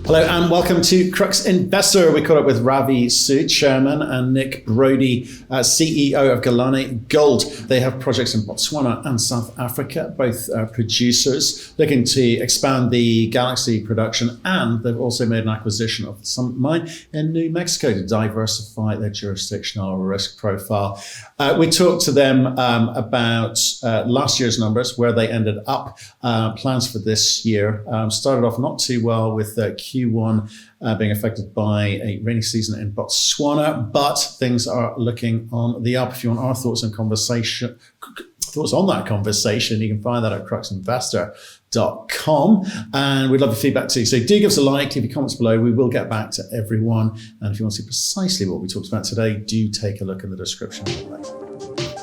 Hello and welcome to Crux Investor. We caught up with Ravi, Sood, Chairman, and Nick Brodie, CEO of Galane Gold. They have projects in Botswana and South Africa, both producers looking to expand the Galaxy production, and they've also made an acquisition of some mine in New Mexico to diversify their jurisdictional risk profile. We talked to them about last year's numbers, where they ended up, plans for this year. Started off not too well with Q1 being affected by a rainy season in Botswana, but things are looking on the up. If you want our thoughts on that conversation, you can find that at cruxinvestor.com, and we'd love your feedback too. So do give us a like, leave your comments below. We will get back to everyone, and if you want to see precisely what we talked about today, do take a look in the description.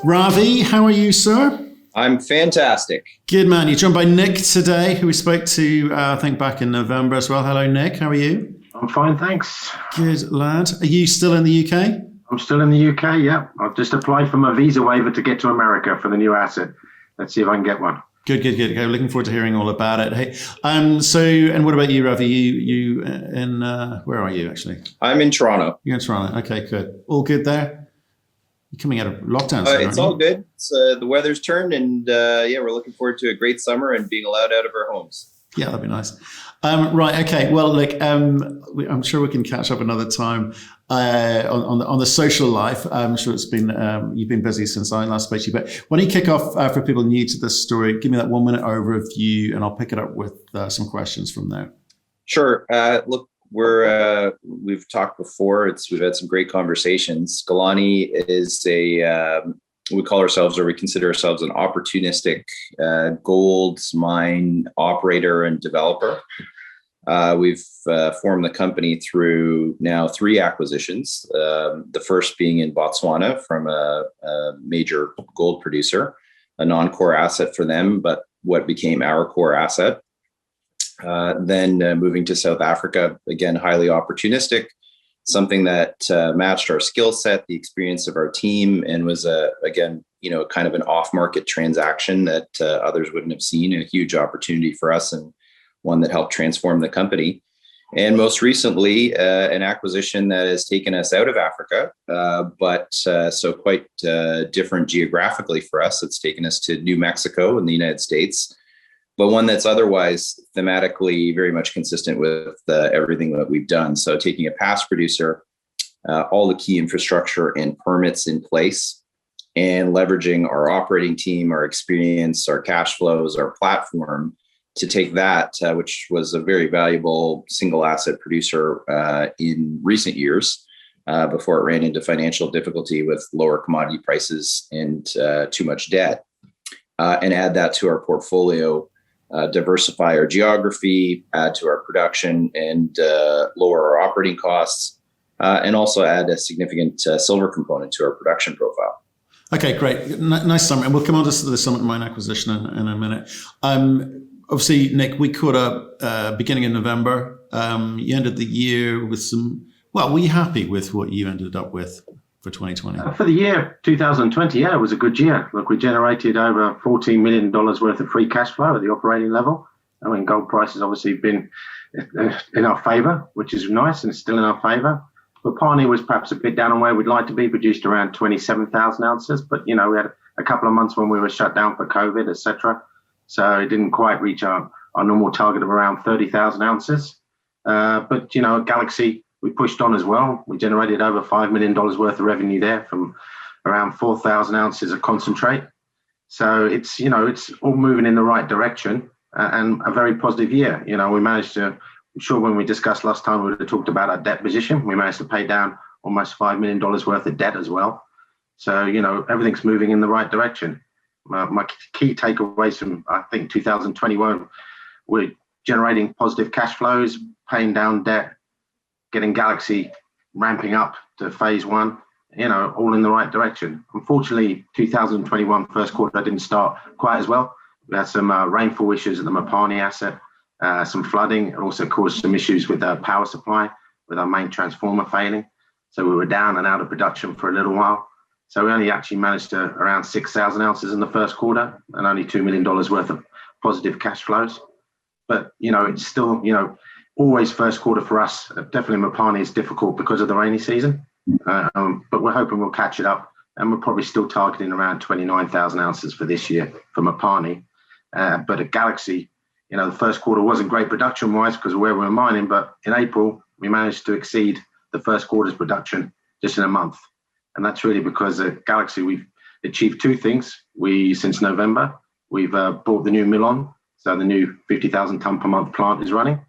Ravi, how are you, sir? I'm fantastic. Good man. You're joined by Nick today, who we spoke to, I think, back in November as well. Hello, Nick. How are you? I'm fine, thanks. Good lad. Are you still in the UK? I'm still in the UK, yeah. I've just applied for my visa waiver to get to America for the new asset. Let's see if I can get one. Good. Okay, looking forward to hearing all about it. Hey, and what about you, Ravi? You in, where are you actually? I'm in Toronto. You're in Toronto. Okay, good. All good there? You're coming out of lockdown. It's all good. It's, the weather's turned, and we're looking forward to a great summer and being allowed out of our homes. Yeah, that'd be nice. Right. Okay. Well, look, I'm sure we can catch up another time on the social life. I'm sure it's been you've been busy since I last spoke to you. But why don't you kick off for people new to this story? Give me that 1 minute overview, and I'll pick it up with some questions from there. Sure. Look, we've talked before. We've had some great conversations. Galane is we consider ourselves an opportunistic gold mine operator and developer. We've formed the company through now 3 acquisitions. The first being in Botswana from a major gold producer, a non-core asset for them, but what became our core asset. Then moving to South Africa, again, highly opportunistic, something that matched our skill set, the experience of our team, and was kind of an off-market transaction that others wouldn't have seen, a huge opportunity for us and one that helped transform the company. And most recently, an acquisition that has taken us out of Africa, but quite different geographically for us. It's taken us to New Mexico in the United States, but one that's otherwise thematically very much consistent with everything that we've done. So taking a past producer, all the key infrastructure and permits in place, and leveraging our operating team, our experience, our cash flows, our platform to take that, which was a very valuable single asset producer in recent years, before it ran into financial difficulty with lower commodity prices and too much debt, and add that to our portfolio. Diversify our geography, add to our production, and lower our operating costs, and also add a significant silver component to our production profile. Okay, great. Nice summary. And we'll come on to the Summit Mine acquisition in a minute. Obviously, Nick, we caught up beginning in November. You ended the year with were you happy with what you ended up with for 2020? For the year 2020, it was a good year. Look, we generated over $14 million worth of free cash flow at the operating level. I mean, gold price has obviously been in our favor, which is nice, and it's still in our favor. Mupani was perhaps a bit down on where we'd like to be, produced around 27,000 ounces. But, we had a couple of months when we were shut down for COVID, etc. So it didn't quite reach our normal target of around 30,000 ounces. But, at Galaxy, we pushed on as well. We generated over $5 million worth of revenue there from around 4,000 ounces of concentrate. So it's all moving in the right direction, and a very positive year. We managed to, I'm sure when we discussed last time, we would have talked about our debt position. We managed to pay down almost $5 million worth of debt as well. So, everything's moving in the right direction. My key takeaways from, I think, 2021, we're generating positive cash flows, paying down debt, getting Galaxy ramping up to phase 1, all in the right direction. Unfortunately, 2021 first quarter didn't start quite as well. We had some rainfall issues at the Mupani asset, some flooding. It also caused some issues with our power supply, with our main transformer failing. So we were down and out of production for a little while. So we only actually managed to around 6,000 ounces in the first quarter and only $2 million worth of positive cash flows. But, it's still, always first quarter for us. Definitely Mopani is difficult because of the rainy season, but we're hoping we'll catch it up, and we're probably still targeting around 29,000 ounces for this year for Mopani. But at Galaxy, the first quarter wasn't great production-wise because of where we were mining, but in April, we managed to exceed the first quarter's production just in a month. And that's really because at Galaxy, we've achieved two things. Since November, we've brought the new mill on, so the new 50,000 tonne per month plant is running.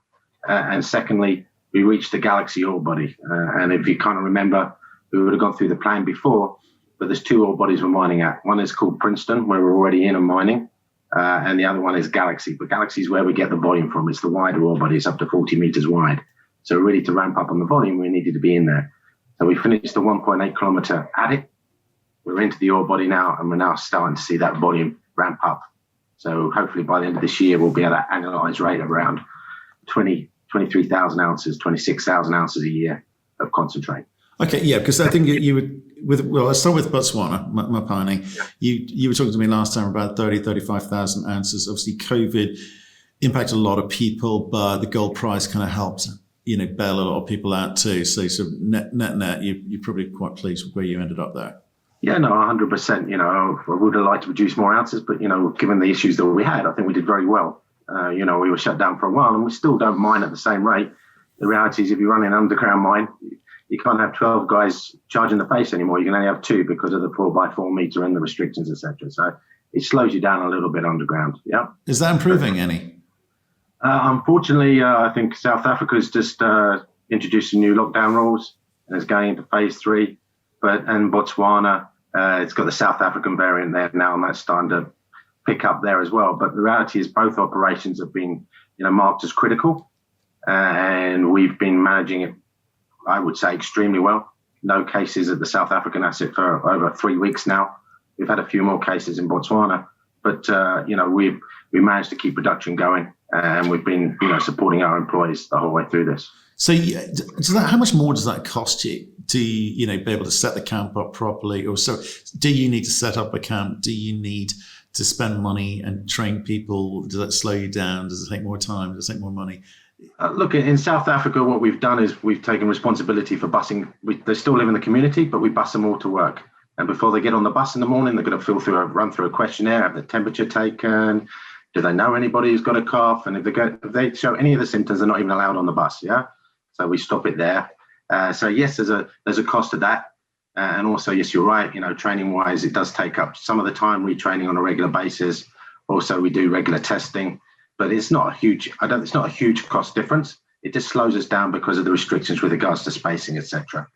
And secondly, we reached the Galaxy ore body. And if you kind of remember, we would have gone through the plan before, but there's two ore bodies we're mining at. One is called Princeton, where we're already in and mining. And the other one is Galaxy. But Galaxy is where we get the volume from. It's the wider ore body. It's up to 40 meters wide. So really to ramp up on the volume, we needed to be in there. So we finished the 1.8 kilometer adit. We're into the ore body now, and we're now starting to see that volume ramp up. So hopefully by the end of this year, we'll be at an annualized rate of around 23,000 ounces, 26,000 ounces a year of concentrate. Okay, yeah, because I think you would, let's start with Botswana, Mopani. You were talking to me last time about 35,000 ounces. Obviously, COVID impacted a lot of people, but the gold price kind of helped, bail a lot of people out too. So net, you're probably quite pleased with where you ended up there. Yeah, no, 100%. I would have liked to produce more ounces, but, given the issues that we had, I think we did very well. We were shut down for a while, and we still don't mine at the same rate. The reality is if you run an underground mine, you can't have 12 guys charging the face anymore. You can only have two because of the 4x4 meter and the restrictions, etc. So it slows you down a little bit underground. Yeah. Is that improving any? Unfortunately, I think South Africa's just introduced some new lockdown rules and is going into phase 3. And Botswana, it's got the South African variant there now, and that's starting to pick up there as well. But the reality is both operations have been, marked as critical, and we've been managing it, I would say, extremely well. No cases at the South African asset for over 3 weeks now. We've had a few more cases in Botswana, but we managed to keep production going, and we've been supporting our employees the whole way through this. So how much more does that cost you to be able to set the camp up properly? Or so do you need to set up a camp? Do you need to spend money and train people? Does that slow you down? Does it take more time? Does it take more money? Look, in South Africa, what we've done is we've taken responsibility for busing. They still live in the community, but we bus them all to work. And before they get on the bus in the morning, they're going to run through a questionnaire, have the temperature taken. Do they know anybody who's got a cough? And if they show any of the symptoms, they're not even allowed on the bus. Yeah. So we stop it there. So yes, there's a cost to that. And also, yes, you're right. Training wise, it does take up some of the time, retraining on a regular basis. Also, we do regular testing, but it's not a huge cost difference. It just slows us down because of the restrictions with regards to spacing, etc.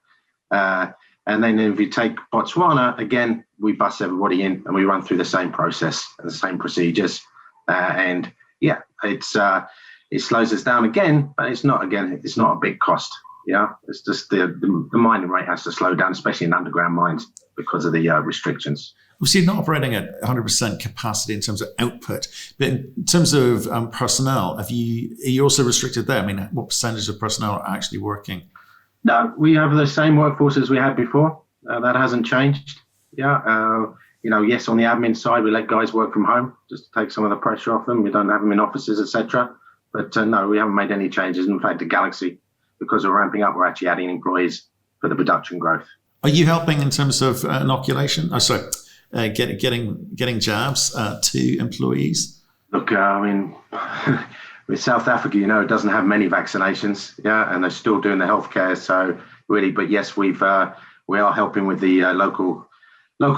And then if you take Botswana, again, we bus everybody in and we run through the same process and the same procedures. And yeah, it slows us down again, but it's not a big cost. Yeah, it's just the mining rate has to slow down, especially in underground mines because of the restrictions. Well, so you're not operating at 100% capacity in terms of output, but in terms of personnel, are you also restricted there? I mean, what percentage of personnel are actually working? No, we have the same workforce as we had before. That hasn't changed. Yeah, yes, on the admin side, we let guys work from home just to take some of the pressure off them. We don't have them in offices, etc. But no, we haven't made any changes. In fact, at Galaxy, because we're ramping up, we're actually adding employees for the production growth. Are you helping in terms of inoculation? Getting jabs to employees? Look, with South Africa, it doesn't have many vaccinations, yeah, and they're still doing the healthcare. So really, but yes, we are helping with the local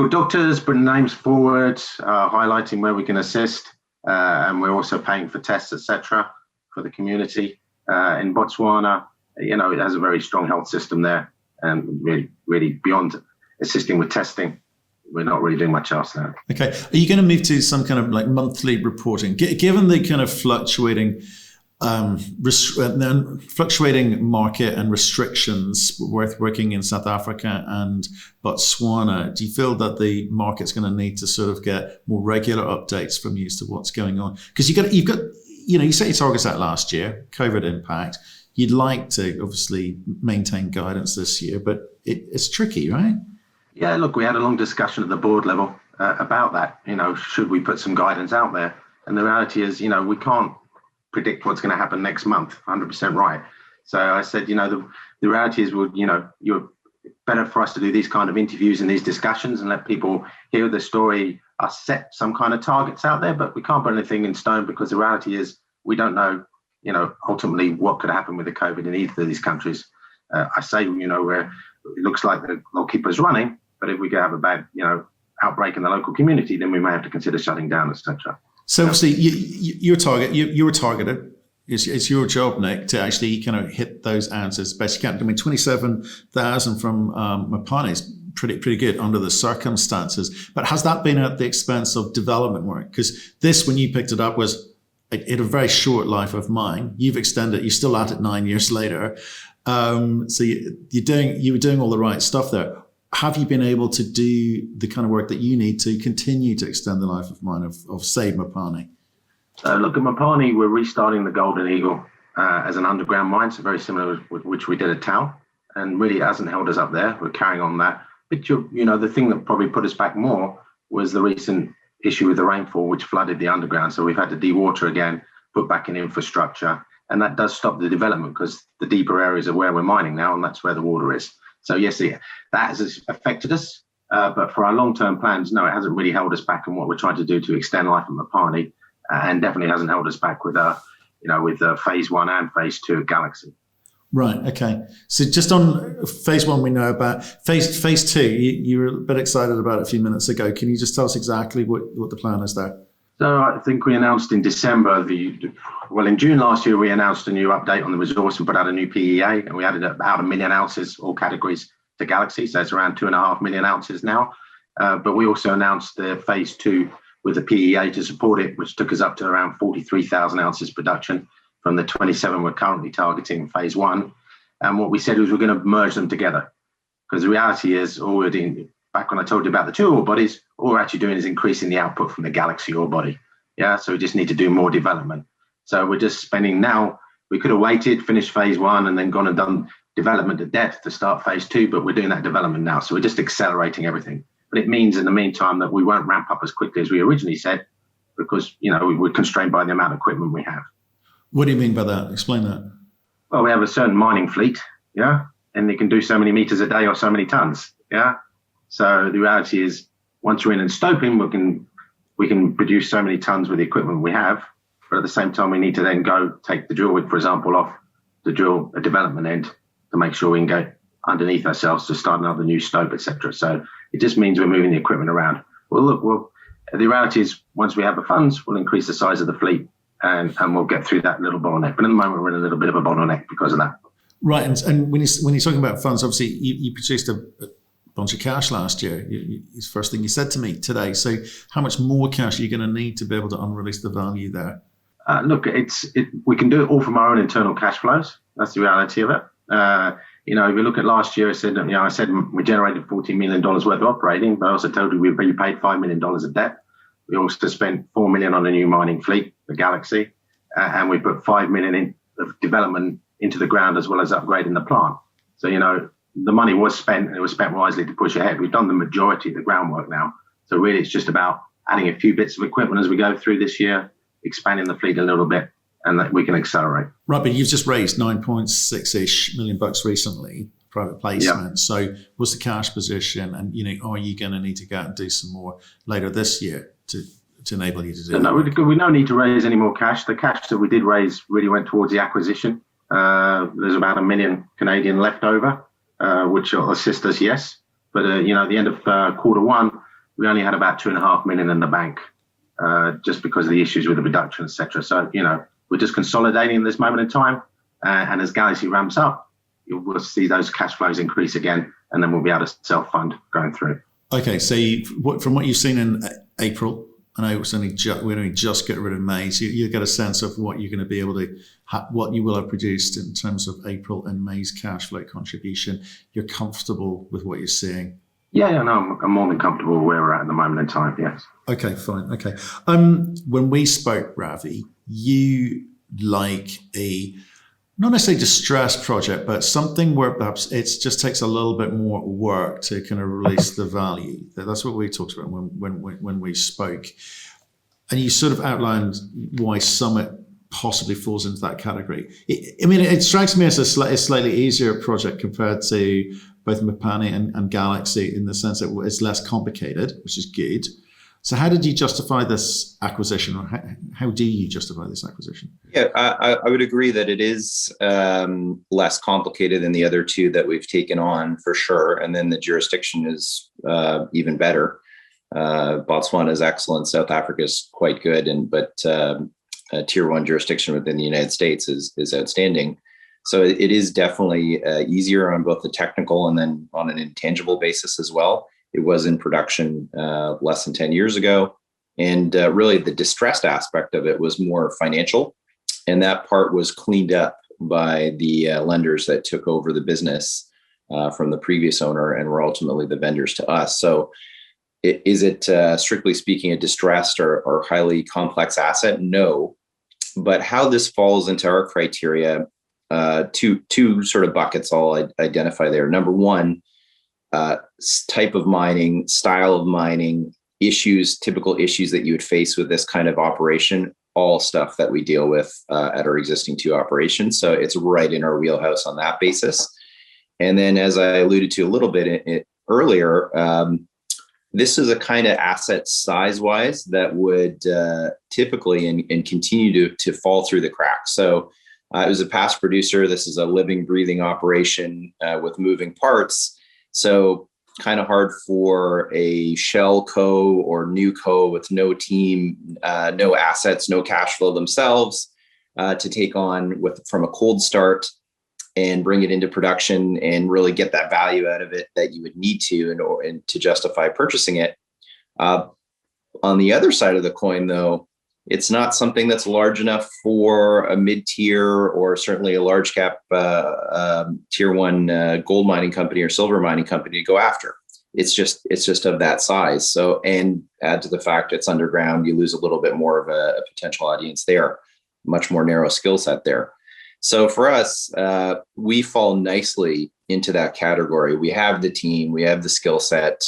doctors, putting names forward, highlighting where we can assist, and we're also paying for tests, etc., for the community. In Botswana, it has a very strong health system there, and really beyond assisting with testing, we're not really doing much else now. Okay. Are you going to move to some kind of like monthly reporting? Given the kind of fluctuating market and restrictions with working in South Africa and Botswana, do you feel that the market's going to need to sort of get more regular updates from you as to what's going on? Because you've got you set your targets out last year, COVID impact. You'd like to obviously maintain guidance this year, but it's tricky, right? Yeah, look, we had a long discussion at the board level about that. Should we put some guidance out there? And the reality is, we can't predict what's going to happen next month. 100% right. So I said, the reality is, you're better for us to do these kind of interviews and these discussions and let people hear the story. Set some kind of targets out there, but we can't put anything in stone because the reality is we don't know, ultimately what could happen with the COVID in either of these countries. I say, where it looks like they'll keep us running, but if we have a bad, outbreak in the local community, then we may have to consider shutting down, etc. So obviously, you were targeted. It's your job, Nick, to actually kind of hit those answers best you can. I mean, 27,000 from Mapani is pretty good under the circumstances. But has that been at the expense of development work? Because this, when you picked it up, was it had a very short life of mine. You've extended. You're still at it 9 years later. So you were doing all the right stuff there. Have you been able to do the kind of work that you need to continue to extend the life of mine of say Mapani? So look, at Mapani, we're restarting the Golden Eagle as an underground mine, so very similar with which we did at Tau, and really it hasn't held us up there. We're carrying on that. But the thing that probably put us back more was the recent issue with the rainfall, which flooded the underground. So we've had to dewater again, put back in infrastructure, and that does stop the development because the deeper areas are where we're mining now, and that's where the water is. So yes, that has affected us, but for our long-term plans, no, it hasn't really held us back in what we're trying to do to extend life at Mapani, and definitely hasn't held us back with phase 1 and phase 2 of Galaxy. Right. Okay. So just on phase 1, we know about phase 2. You were a bit excited about it a few minutes ago. Can you just tell us exactly what the plan is there? So I think we announced in December, in June last year, we announced a new update on the resource and put out a new PEA, and we added about 1 million ounces, all categories, to Galaxy. So it's around 2.5 million ounces now. But we also announced the phase 2 with the PEA to support it, which took us up to around 43,000 ounces production from the 27 we're currently targeting in phase 1. And what we said was we're going to merge them together, because the reality is, all we're doing, back when I told you about the 2 ore bodies, all we're actually doing is increasing the output from the Galaxy ore body. Yeah, so we just need to do more development. So we're just spending now, we could have waited, finished phase 1 and then gone and done development at depth to start phase 2, but we're doing that development now. So we're just accelerating everything. But it means in the meantime that we won't ramp up as quickly as we originally said, because, we're constrained by the amount of equipment we have. What do you mean by that? Explain that. Well, we have a certain mining fleet, yeah, and they can do so many meters a day or so many tons, yeah. So the reality is, once we're in and stoping, we can produce so many tons with the equipment we have, but at the same time, we need to then go take the drill rig, for example, off to drill a development end to make sure we can go underneath ourselves to start another new stope, etc. So it just means we're moving the equipment around. Well, the reality is, once we have the funds, we'll increase the size of the fleet and we'll get through that little bottleneck. But at the moment, we're in a little bit of a bottleneck because of that. Right, and when you're talking about funds, obviously you produced a bunch of cash last year. It's the first thing you said to me today. So how much more cash are you going to need to be able to unrelease the value there? Look, we can do it all from our own internal cash flows. That's the reality of it. If you look at last year, I said we generated $14 million worth of operating, but I also told you we paid $5 million of debt. We also spent $4 million on a new mining fleet, the Galaxy, and we put $5 million in of development into the ground as well as upgrading the plant. So, the money was spent, and it was spent wisely to push ahead. We've done the majority of the groundwork now. So really it's just about adding a few bits of equipment as we go through this year, expanding the fleet a little bit, and that we can accelerate. Right, but you've just raised 9.6-ish million bucks recently, private placement. Yeah. So what's the cash position? And, are you going to need to go out and do some more later this year to enable you to do that? No, we don't need to raise any more cash. The cash that we did raise really went towards the acquisition. There's about 1 million Canadian left over, which will assist us, yes. But, at the end of quarter 1, we only had about 2.5 million in the bank, just because of the issues with the reduction, etc. So, we're just consolidating in this moment in time. And as Galaxy ramps up, we'll see those cash flows increase again, and then we'll be able to self-fund going through. Okay, so from what you've seen in April, I know we only just get rid of May, so you get a sense of what you're going to be able to, what you will have produced in terms of April and May's cash flow contribution. You're comfortable with what you're seeing? Yeah, no, I'm more than comfortable where we're at the moment in time, yes. Okay, fine, okay. When we spoke, Ravi, you like not necessarily distressed project, but something where perhaps it just takes a little bit more work to kind of release the value. That's what we talked about when we spoke. And you sort of outlined why Summit possibly falls into that category. It strikes me as a slightly easier project compared to both Mupani and Galaxy, in the sense that it's less complicated, which is good. So how did you justify this acquisition, or how do you justify this acquisition? Yeah, I would agree that it is less complicated than the other two that we've taken on, for sure. And then the jurisdiction is even better. Botswana is excellent. South Africa is quite good, but a tier one jurisdiction within the United States is outstanding. So it is definitely easier on both the technical and then on an intangible basis as well. It was in production less than 10 years ago. And really the distressed aspect of it was more financial. And that part was cleaned up by the lenders that took over the business from the previous owner and were ultimately the vendors to us. So is it strictly speaking a distressed or highly complex asset? No. But how this falls into our criteria, two sort of buckets I'll identify there. Number one, type of mining, style of mining, issues, typical issues that you would face with this kind of operation, all stuff that we deal with at our existing two operations. So it's right in our wheelhouse on that basis. And then, as I alluded to a little bit earlier, this is a kind of asset size-wise that would typically and continue to fall through the cracks. So it was a past producer. This is a living, breathing operation with moving parts. So kind of hard for a shell co or new co with no team, no assets, no cash flow themselves to take on from a cold start and bring it into production and really get that value out of it that you would need to and to justify purchasing it. On the other side of the coin, though, it's not something that's large enough for a mid-tier or certainly a large cap tier one gold mining company or silver mining company to go after. It's just of that size. So, and add to the fact it's underground, you lose a little bit more of a potential audience there, much more narrow skill set there. So for us, we fall nicely into that category. We have the team, we have the skill set,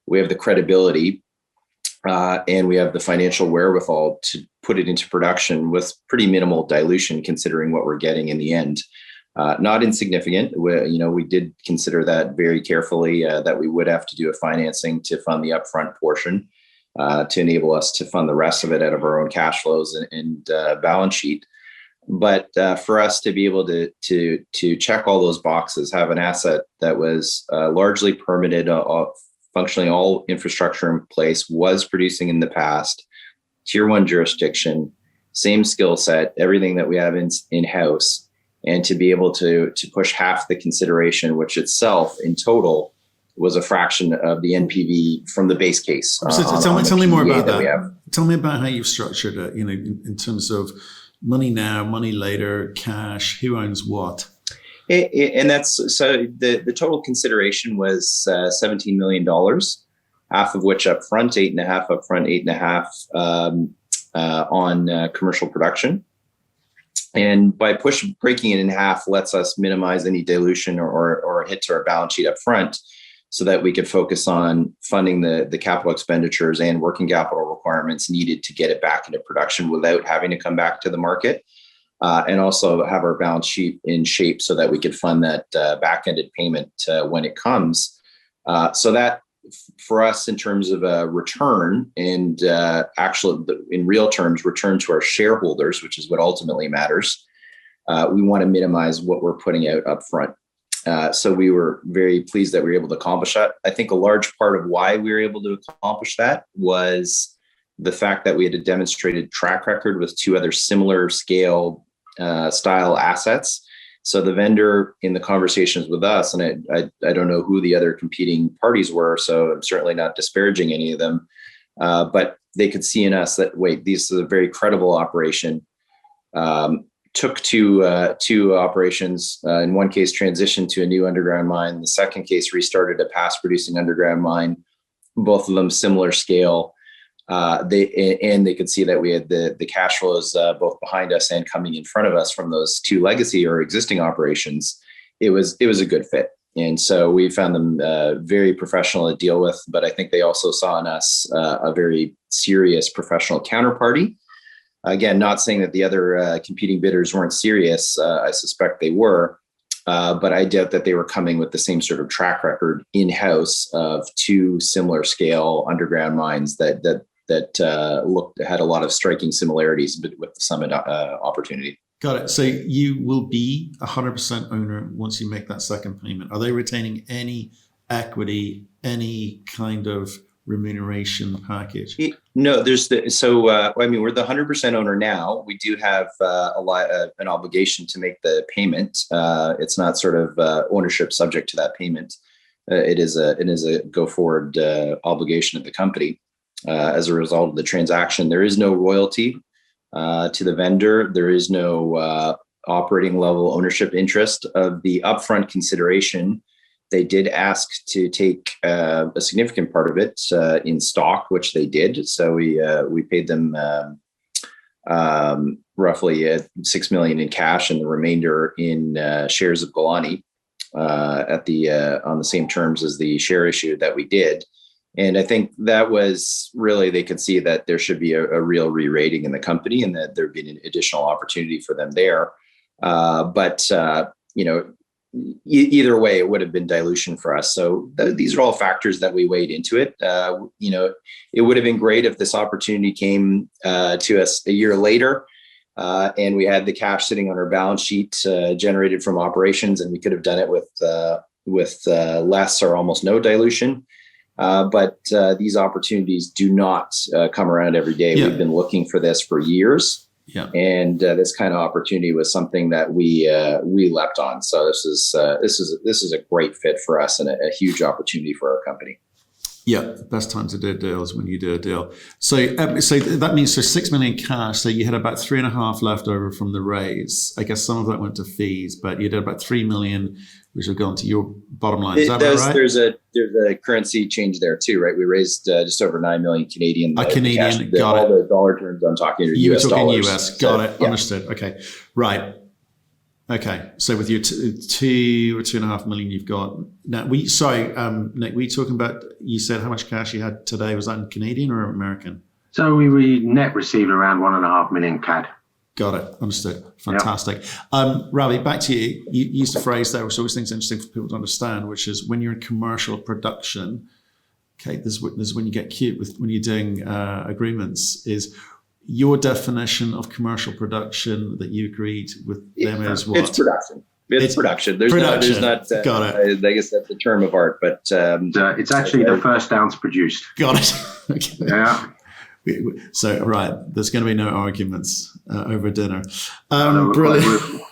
we have the credibility, and we have the financial wherewithal to put it into production with pretty minimal dilution, considering what we're getting in the end. Not insignificant. We did consider that very carefully, that we would have to do a financing to fund the upfront portion to enable us to fund the rest of it out of our own cash flows and balance sheet. But for us to be able to check all those boxes, have an asset that was largely permitted, functionally all infrastructure in place, was producing in the past, tier one jurisdiction, same skill set, everything that we have in-house, and to be able to push half the consideration, which itself in total was a fraction of the NPV from the base case. So tell me more about that. Tell me about how you've structured it, in terms of money now, money later, cash, who owns what? And that's, so the total consideration was $17 million, half of which up front, 8.5 up front, 8.5 on commercial production. And by breaking it in half lets us minimize any dilution or hit to our balance sheet up front, so that we could focus on funding the capital expenditures and working capital requirements needed to get it back into production without having to come back to the market. And also have our balance sheet in shape so that we could fund that back-ended payment when it comes. So that, for us, in terms of a return and actually in real terms, return to our shareholders, which is what ultimately matters, we want to minimize what we're putting out up front. So we were very pleased that we were able to accomplish that. I think a large part of why we were able to accomplish that was the fact that we had a demonstrated track record with two other similar scale style assets. So the vendor in the conversations with us, and I don't know who the other competing parties were, so I'm certainly not disparaging any of them, but they could see in us that, wait, this is a very credible operation. Took two operations, in one case transitioned to a new underground mine. The second case restarted a past producing underground mine, both of them similar scale. They could see that we had the cash flows both behind us and coming in front of us from those two legacy or existing operations. It was a good fit. And so we found them very professional to deal with, but I think they also saw in us a very serious professional counterparty Again, not saying that the other competing bidders weren't serious. I suspect they were, but I doubt that they were coming with the same sort of track record in-house of two similar scale underground mines that had a lot of striking similarities with the Summit opportunity. Got it. So you will be 100% owner once you make that second payment. Are they retaining any equity, any kind of remuneration package? No, we're the 100% owner now. We do have an obligation to make the payment. It's not sort of ownership subject to that payment. It is a go forward obligation of the company. As a result of the transaction, there is no royalty to the vendor. There is no operating level ownership interest of the upfront consideration. They did ask to take a significant part of it in stock, which they did. So we paid them roughly $6 million in cash, and the remainder in shares of Galane on the same terms as the share issue that we did. And I think that was really, they could see that there should be a real re-rating in the company, and that there'd be an additional opportunity for them there. But either way, it would have been dilution for us. So these are all factors that we weighed into it. It would have been great if this opportunity came to us a year later, and we had the cash sitting on our balance sheet generated from operations, and we could have done it with less or almost no dilution. But these opportunities do not come around every day. Yeah. We've been looking for this for years. Yeah. And this kind of opportunity was something that we leapt on. So this is a great fit for us, and a huge opportunity for our company. Yeah, the best time to do a deal is when you do a deal. So that means $6 million cash. So you had about 3.5 left over from the raise. I guess some of that went to fees, but you did about $3 million, which have gone to your bottom line. Is that right? There's a currency change there too, right? We raised just over 9 million Canadian. Canadian, got all it. The dollar terms I'm talking are you US dollars. You were talking US, got it. Yeah. Understood. Okay, right. Okay, so with your 2 or 2.5 million you've got now, Nick, were you talking about? You said how much cash you had today? Was that in Canadian or American? So we net received around 1.5 million CAD. Got it. Understood. Fantastic. Yep. Ravi, back to you. You used a phrase there, which always think is interesting for people to understand, which is when you're in commercial production. Okay, this is when you get cute with when you're doing agreements. Is your definition of commercial production that you agreed with them is what? It's production. It's production. There's not. Got it. I guess that's the term of art, but it's actually the first ounce produced. Got it. Okay. Yeah. So right, there's going to be no arguments over dinner. Brilliant.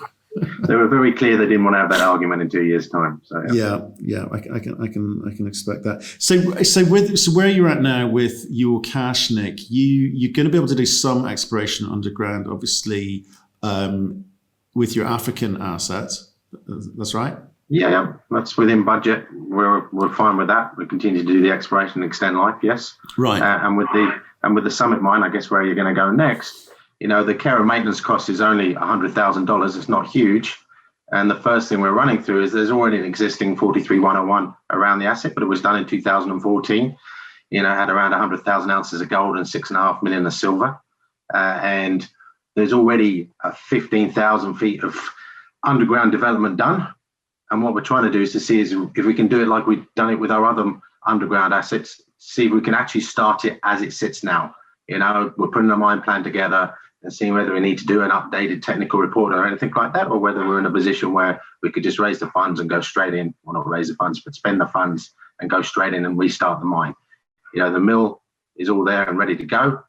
They were very clear they didn't want to have that argument in 2 years' time. So yeah, I can expect that. So where you're at now with your cash, Nick, you're going to be able to do some exploration underground, obviously, with your African assets. That's right. Yeah, that's within budget. We're fine with that. We continue to do the exploration and extend life. Yes. Right. And with the Summit mine, I guess where you're going to go next. The care and maintenance cost is only $100,000. It's not huge. And the first thing we're running through is there's already an existing 43-101 around the asset, but it was done in 2014. Had around 100,000 ounces of gold and 6.5 million of silver. And there's already 15,000 feet of underground development done. And what we're trying to do is to see if we can do it like we've done it with our other underground assets, see if we can actually start it as it sits now. We're putting a mine plan together and seeing whether we need to do an updated technical report or anything like that, or whether we're in a position where we could just raise the funds and go straight in. Well, not raise the funds, but spend the funds and go straight in and restart the mine. The mill is all there and ready to go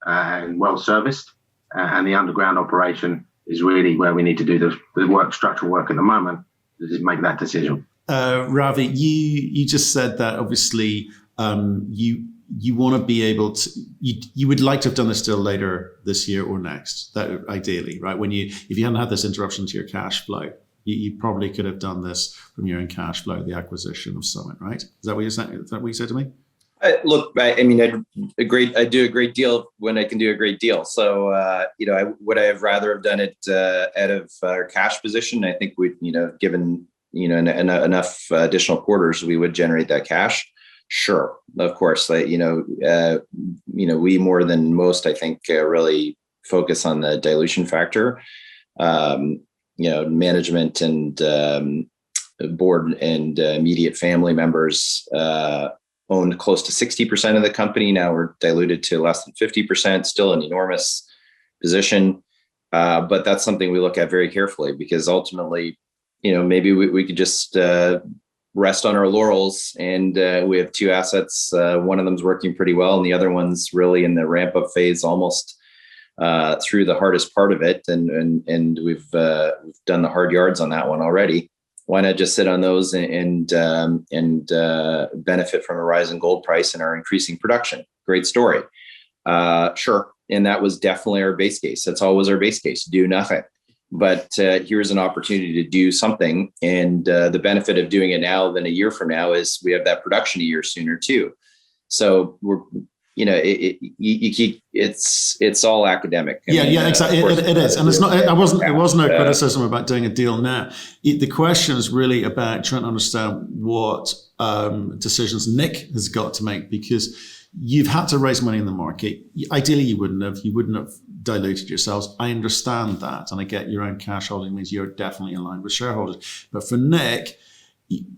and well serviced. And the underground operation is really where we need to do the structural work at the moment to make that decision. Ravi, you just said that obviously you want to be able to, you would like to have done this deal later this year or next, that ideally, right? If you hadn't had this interruption to your cash flow, you probably could have done this from your own cash flow, the acquisition of Summit, right? Is that what you said? Is that what you said to me? Look, I mean, I do a great deal when I can do a great deal. So, would I have rather have done it out of our cash position? I think we, given, enough additional quarters, we would generate that cash. Sure, of course. We more than most, I think, really focus on the dilution factor. Management and board and immediate family members owned close to 60% of the company. Now we're diluted to less than 50%, still an enormous position. But that's something we look at very carefully, because ultimately, maybe we could just rest on our laurels, and we have two assets. One of them's working pretty well, and the other one's really in the ramp up phase, almost through the hardest part of it. And we've done the hard yards on that one already. Why not just sit on those and benefit from a rise in gold price and our increasing production? Great story. Sure. And that was definitely our base case. That's always our base case, do nothing. But here's an opportunity to do something. And the benefit of doing it now than a year from now is we have that production a year sooner too. So we're, it's all academic. Exactly. It is. And it's not, it was no criticism about doing a deal now. The question is really about trying to understand what decisions Nick has got to make, because you've had to raise money in the market. Ideally, you wouldn't have diluted yourselves. I understand that. And I get your own cash holding means you're definitely aligned with shareholders. But for Nick,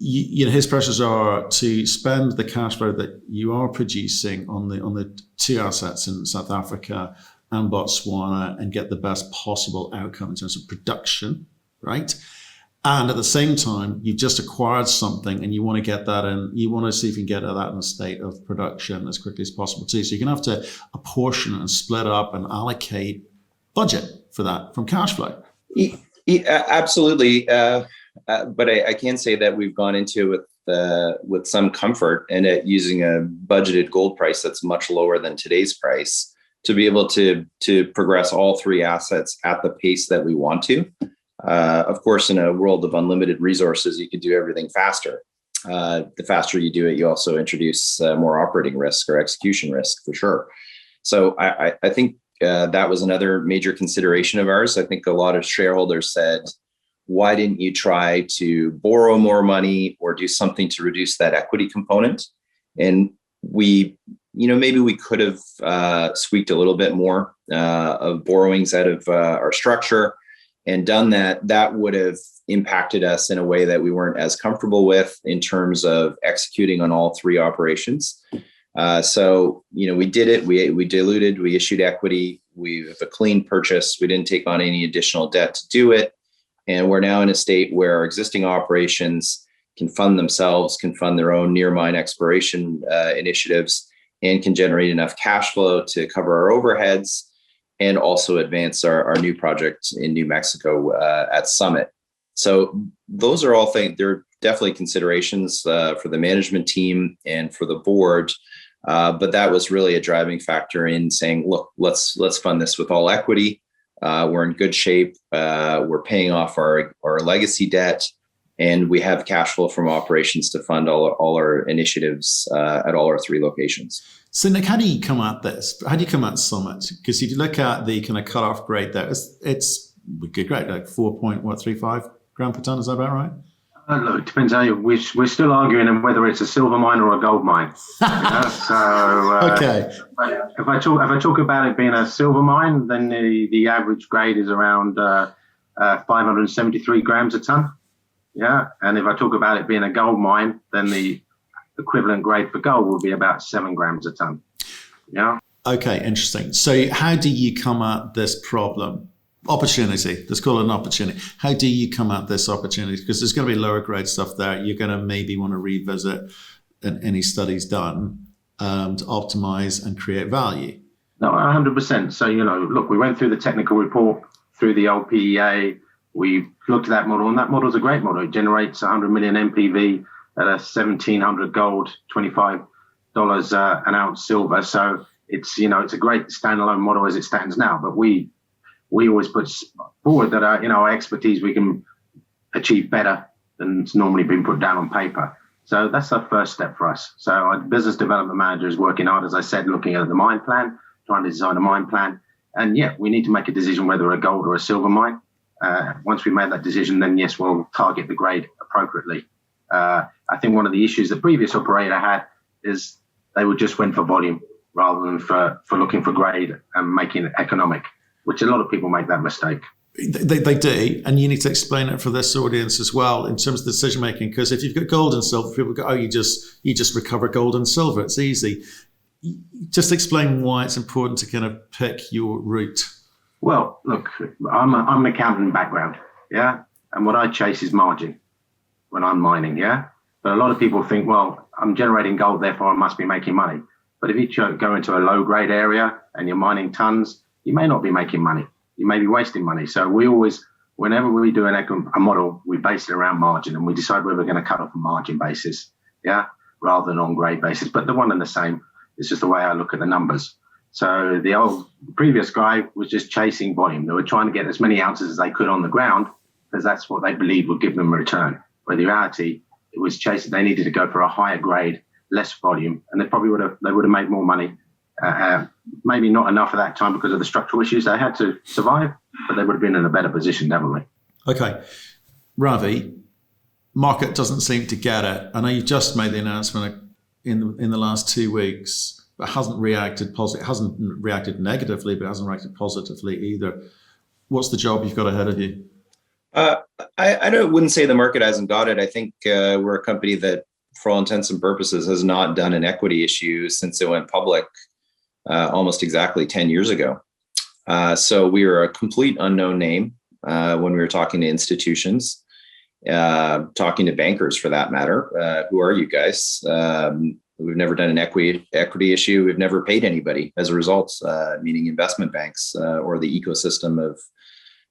his pressures are to spend the cash flow that you are producing on the two assets in South Africa and Botswana and get the best possible outcome in terms of production, right? And at the same time, you've just acquired something and you want to get that in, you want to see if you can get that in a state of production as quickly as possible too. So you're going to have to apportion and split up and allocate budget for that from cash flow. Absolutely. But I can say that we've gone into it with some comfort, and using a budgeted gold price that's much lower than today's price to be able to progress all three assets at the pace that we want to. Of course, in a world of unlimited resources, you could do everything faster. The faster you do it, you also introduce more operating risk or execution risk for sure. So I think that was another major consideration of ours. I think a lot of shareholders said, why didn't you try to borrow more money or do something to reduce that equity component? And maybe we could have squeaked a little bit more of borrowings out of our structure and done that. That would have impacted us in a way that we weren't as comfortable with in terms of executing on all three operations. So we did it. We diluted, we issued equity. We have a clean purchase. We didn't take on any additional debt to do it. And we're now in a state where our existing operations can fund themselves, can fund their own near mine exploration initiatives, and can generate enough cash flow to cover our overheads and also advance our new project in New Mexico at Summit. So those are all things, they're definitely considerations for the management team and for the board. But that was really a driving factor in saying, look, let's fund this with all equity. We're in good shape. We're paying off our legacy debt, and we have cash flow from operations to fund all our initiatives at all our three locations. So Nick, how do you come at this? How do you come at Summit? Because if you look at the kind of cutoff grade there, it's good grade, like 4.35 gram per ton. Is that about right? Look, it depends how we're still arguing on whether it's a silver mine or a gold mine. Okay. If I talk about it being a silver mine, then the average grade is around 573 grams a ton. Yeah, and if I talk about it being a gold mine, then the equivalent grade for gold will be about 7 grams a ton. Yeah. Okay, interesting. So how do you come at this problem? Opportunity. Let's call it an opportunity. How do you come at this opportunity? Because there's going to be lower grade stuff there. You're going to maybe want to revisit any studies done to optimize and create value. No, 100%. So, look, we went through the technical report, through the old PEA. We looked at that model, and that model is a great model. It generates 100 million NPV at a 1,700 gold, $25 an ounce silver. So it's a great standalone model as it stands now. But we always put forward that our expertise, we can achieve better than it's normally been put down on paper. So that's the first step for us. So our business development manager is working hard, as I said, looking at the mine plan, trying to design a mine plan. And we need to make a decision whether a gold or a silver mine. Once we made that decision, then yes, we'll target the grade appropriately. I think one of the issues the previous operator had is they would just went for volume rather than for looking for grade and making it economic. which a lot of people make that mistake. They do, and you need to explain it for this audience as well in terms of decision making. Because if you've got gold and silver, people go, "Oh, you just recover gold and silver. It's easy." Just explain why it's important to kind of pick your route. Well, look, I'm an accountant background, yeah, and what I chase is margin when I'm mining, yeah. But a lot of people think, well, I'm generating gold, therefore I must be making money. But if you go into a low grade area and you're mining tons, you may not be making money. You may be wasting money. So we always, whenever we do a model, we base it around margin, and we decide where we're going to cut off a margin basis, yeah, rather than on grade basis. But the one and the same. It's just the way I look at the numbers. So the previous guy was just chasing volume. They were trying to get as many ounces as they could on the ground because that's what they believed would give them a return. But in reality, it was chasing. They needed to go for a higher grade, less volume, and they probably would have made more money. Maybe not enough at that time because of the structural issues they had to survive, but they would have been in a better position, definitely. Okay, Ravi, market doesn't seem to get it. I know you just made the announcement in the last 2 weeks, but hasn't reacted positive. It hasn't reacted negatively, but hasn't reacted positively either. What's the job you've got ahead of you? I wouldn't say the market hasn't got it. I think we're a company that, for all intents and purposes, has not done an equity issue since it went public almost exactly 10 years ago. So we are a complete unknown name when we were talking to institutions. Talking to bankers for that matter. Who are you guys? We've never done an equity issue. We've never paid anybody as a result, meaning investment banks or the ecosystem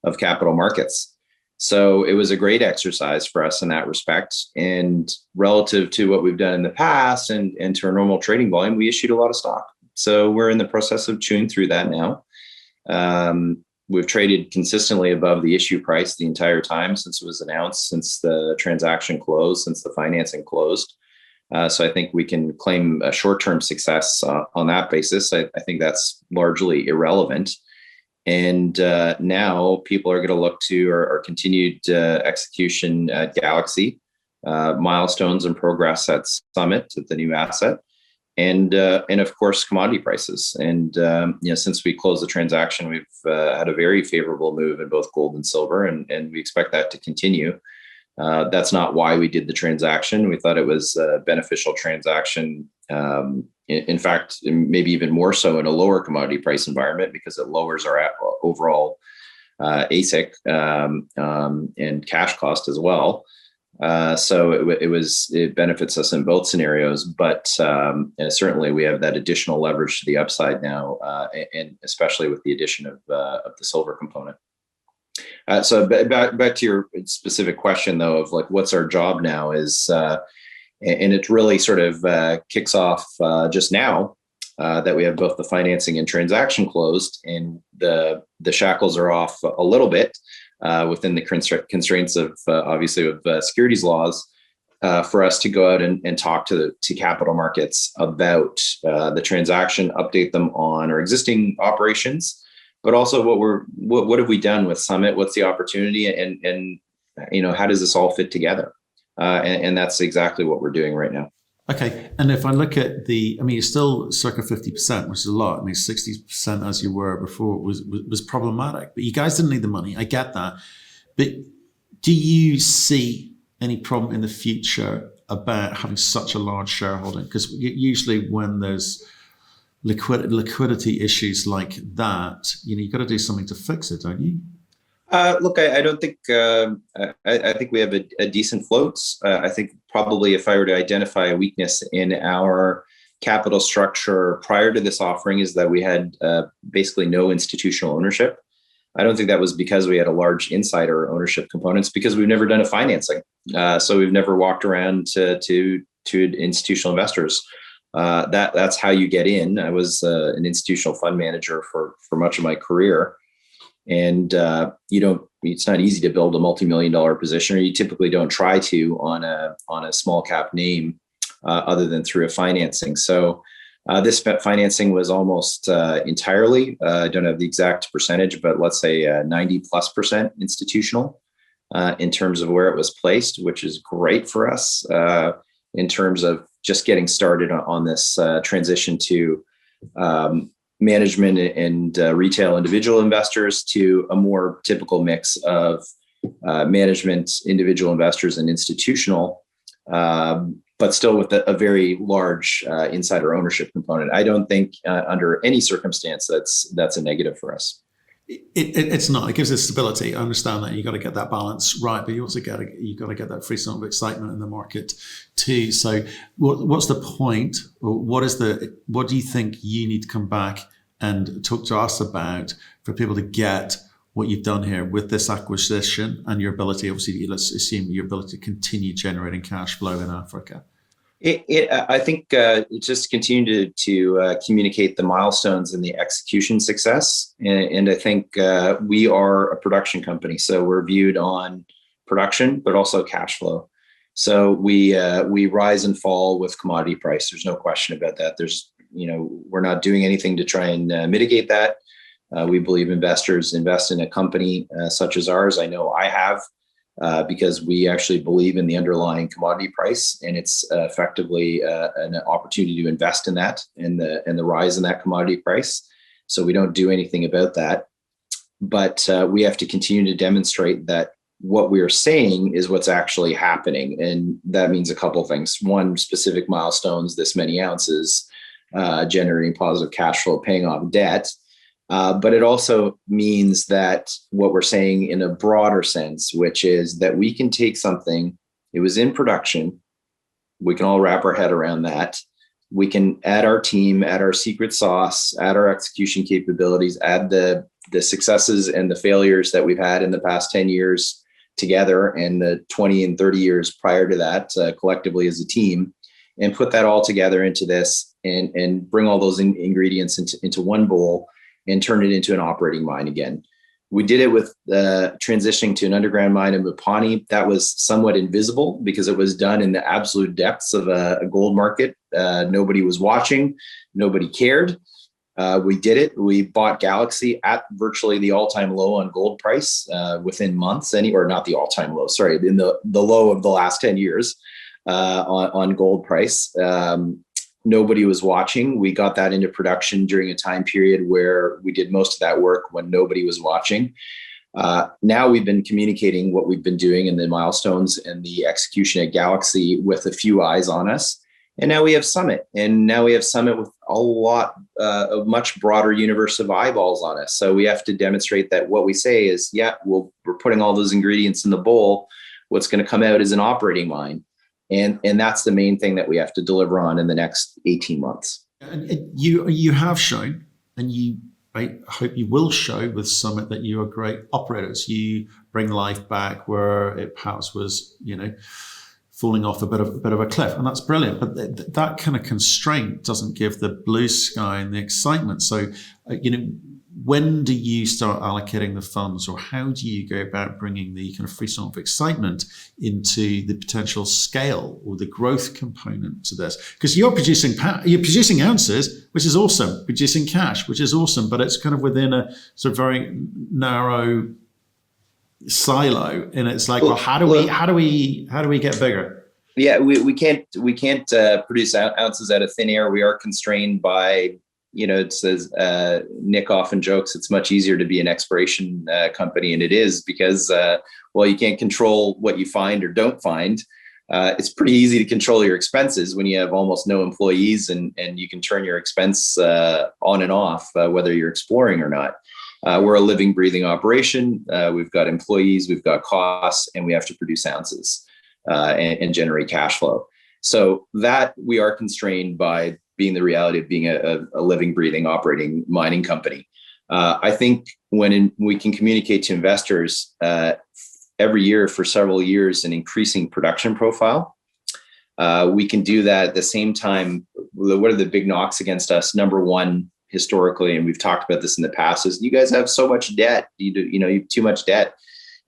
of capital markets. So it was a great exercise for us in that respect. And relative to what we've done in the past and to our normal trading volume, we issued a lot of stock. So we're in the process of chewing through that now. We've traded consistently above the issue price the entire time since it was announced, since the transaction closed, since the financing closed. So I think we can claim a short-term success on that basis. I think that's largely irrelevant. And now people are going to look to our continued execution at Galaxy, milestones and progress at Summit, at the new asset. And of course, commodity prices. And since we closed the transaction, we've had a very favorable move in both gold and silver, and we expect that to continue. That's not why we did the transaction. We thought it was a beneficial transaction. In fact, maybe even more so in a lower commodity price environment because it lowers our overall AISC and cash cost as well. So it benefits us in both scenarios, but certainly we have that additional leverage to the upside now, and especially with the addition of the silver component. So back to your specific question though, of like, what's our job now is, and it really sort of kicks off just now that we have both the financing and transaction closed, and the shackles are off a little bit. Within the constraints of obviously of securities laws, for us to go out and talk to capital markets about the transaction, update them on our existing operations, but also what have we done with Summit? What's the opportunity, and how does this all fit together? And that's exactly what we're doing right now. Okay, and if I look at you're still circa 50%, which is a lot. 60% as you were before was problematic. But you guys didn't need the money. I get that. But do you see any problem in the future about having such a large shareholding? Because usually when there's liquidity issues like that, you've got to do something to fix it, don't you? Look, I don't think, I think we have a decent float. I think probably if I were to identify a weakness in our capital structure prior to this offering is that we had basically no institutional ownership. I don't think that was because we had a large insider ownership component. It's because we've never done a financing. So we've never walked around to institutional investors. That's how you get in. I was an institutional fund manager for much of my career. And it's not easy to build a multi-million-dollar position, or you typically don't try to on a small cap name other than through a financing. So this financing was almost entirely, I don't have the exact percentage, but let's say 90+% institutional in terms of where it was placed, which is great for us in terms of just getting started on this transition to management and retail individual investors to a more typical mix of management, individual investors, and institutional, but still with a very large insider ownership component. I don't think under any circumstance that's a negative for us. It's not. It gives us stability. I understand that you got to get that balance right, but you also got to get that free sort of excitement in the market too. So, what's the point? Or what do you think you need to come back and talk to us about for people to get what you've done here with this acquisition and your ability? Obviously, let's assume your ability to continue generating cash flow in Africa. I think just continue to communicate the milestones and the execution success. And I think we are a production company, so we're viewed on production, but also cash flow. So we rise and fall with commodity price. There's no question about that. We're not doing anything to try and mitigate that. We believe investors invest in a company such as ours. I know I have. Because we actually believe in the underlying commodity price, and it's effectively an opportunity to invest in that and the rise in that commodity price. So we don't do anything about that, but we have to continue to demonstrate that what we are saying is what's actually happening, and that means a couple of things. One, specific milestones: this many ounces, generating positive cash flow, paying off debt. But it also means that what we're saying in a broader sense, which is that we can take something, it was in production, we can all wrap our head around that. We can add our team, add our secret sauce, add our execution capabilities, add the successes and the failures that we've had in the past 10 years together and the 20 and 30 years prior to that collectively as a team, and put that all together into this and bring all those ingredients into one bowl and turn it into an operating mine again. We did it with transitioning to an underground mine in Mpumalanga. That was somewhat invisible because it was done in the absolute depths of a gold market. Nobody was watching. Nobody cared. We did it. We bought Galaxy at virtually the all-time low on gold price within months, or not the all-time low, sorry, in the low of the last 10 years on gold price. Nobody was watching. We got that into production during a time period where we did most of that work when nobody was watching. Now we've been communicating what we've been doing and the milestones and the execution at Galaxy with a few eyes on us. And now we have Summit. And now we have Summit with a much broader universe of eyeballs on us. So we have to demonstrate that what we say is, we're putting all those ingredients in the bowl. What's going to come out is an operating mine. And that's the main thing that we have to deliver on in the next 18 months. And you have shown, and I hope you will show with Summit, that you are great operators. You bring life back where it perhaps was, falling off a bit of a cliff, and that's brilliant. But that kind of constraint doesn't give the blue sky and the excitement. So, when do you start allocating the funds, or how do you go about bringing the kind of free sort of excitement into the potential scale or the growth component to this? Because you're producing ounces, which is awesome, producing cash, which is awesome, but it's kind of within a sort of very narrow silo, and it's like, well, how do we get bigger? Yeah, we can't produce ounces out of thin air. We are constrained by. It says Nick often jokes it's much easier to be an exploration company, and it is because you can't control what you find or don't find. It's pretty easy to control your expenses when you have almost no employees, and you can turn your expense on and off whether you're exploring or not. We're a living, breathing operation. We've got employees, we've got costs, and we have to produce ounces and generate cash flow. So that we are constrained by being the reality of being a living, breathing, operating mining company. I think when we can communicate to investors every year for several years an increasing production profile, we can do that at the same time. What are the big knocks against us? Number one, historically, and we've talked about this in the past, is you guys have so much debt. You have too much debt.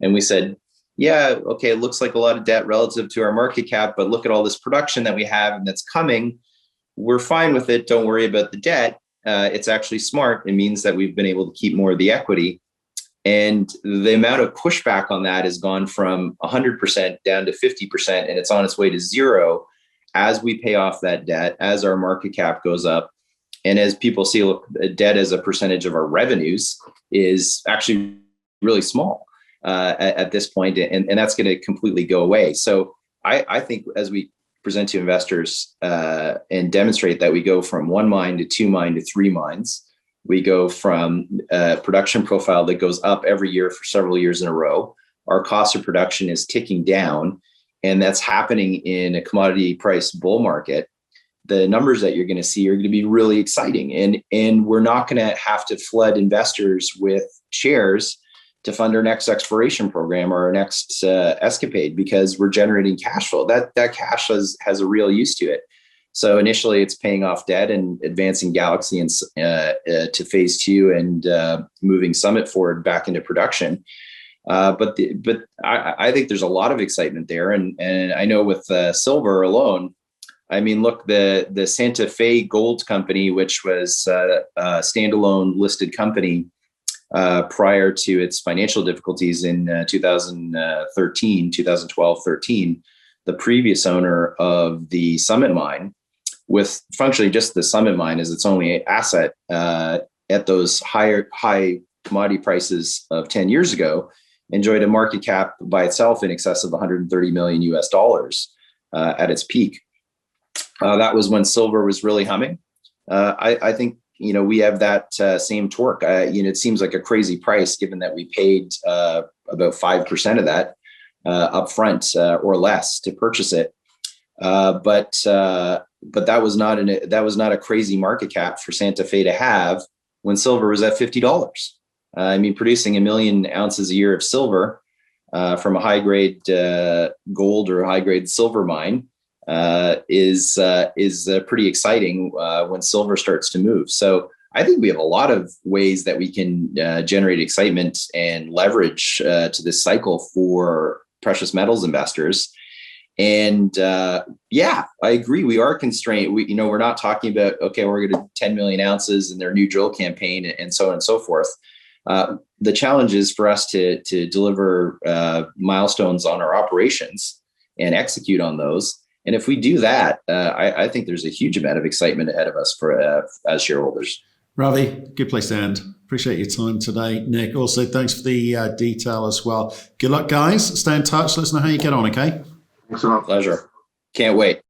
And we said, yeah, okay, it looks like a lot of debt relative to our market cap, but look at all this production that we have and that's coming. We're fine with it. Don't worry about the debt. It's actually smart. It means that we've been able to keep more of the equity. And the amount of pushback on that has gone from 100% down to 50%, and it's on its way to zero as we pay off that debt, as our market cap goes up. And as people see, look, debt as a percentage of our revenues is actually really small at this point, and that's going to completely go away. So I think as we present to investors and demonstrate that we go from 1 mine to 2 mine to 3 mines, we go from a production profile that goes up every year for several years in a row. Our cost of production is ticking down, and that's happening in a commodity price bull market. The numbers that you're going to see are going to be really exciting, and we're not going to have to flood investors with shares to fund our next exploration program or our next escapade, because we're generating cash flow. That cash has a real use to it. So initially, it's paying off debt and advancing Galaxy and to phase 2 and moving Summit forward back into production. But I think there's a lot of excitement there, and I know with silver alone. I mean, look, the Santa Fe Gold Company, which was a standalone listed company prior to its financial difficulties in 2012, 13, the previous owner of the Summit mine, with functionally just the Summit mine as its only asset at those high commodity prices of 10 years ago, enjoyed a market cap by itself in excess of 130 million US dollars at its peak. That was when silver was really humming. I think, we have that same torque. It seems like a crazy price given that we paid about 5% of that upfront or less to purchase it. But that was not a crazy market cap for Santa Fe to have when silver was at $50. I mean, producing 1 million ounces a year of silver from a high grade gold or high grade silver mine is pretty exciting when silver starts to move. So I think we have a lot of ways that we can generate excitement and leverage to this cycle for precious metals investors. And I agree, we are constrained. We're not talking about, okay, we're going to 10 million ounces in their new drill campaign and so on and so forth. The challenge is for us to deliver milestones on our operations and execute on those. And if we do that, I think there's a huge amount of excitement ahead of us for as shareholders. Ravi, good place to end. Appreciate your time today. Nick, also thanks for the detail as well. Good luck, guys. Stay in touch. Let us know how you get on, okay? Thanks a lot. Pleasure. Can't wait.